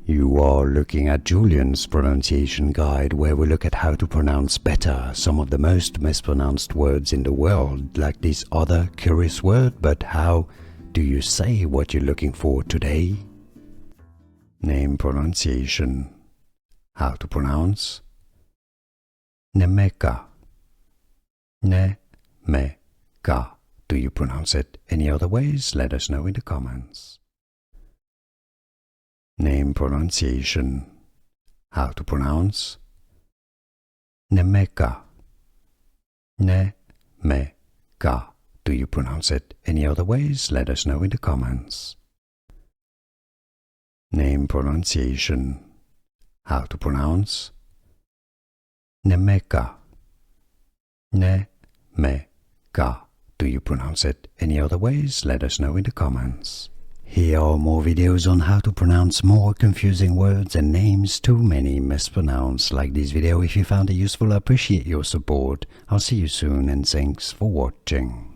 You are looking at Julian's pronunciation guide, where we look at how to pronounce better some of the most mispronounced words in the world, like this other curious word. But how do you say what you're looking for today? Name pronunciation. How to pronounce Nnaemeka. Nnaemeka. Do you pronounce it any other ways? Let us know in the comments. Name pronunciation. How to pronounce Nnaemeka. Nnaemeka. Do you pronounce it any other ways? Let us know in the comments. Name pronunciation. How to pronounce Nnaemeka. Nnaemeka. Do you pronounce it any other ways? Let us know in the comments. Here are more videos on how to pronounce more confusing words and names too many mispronounced. Like this video if you found it useful. I appreciate your support. I'll see you soon and thanks for watching.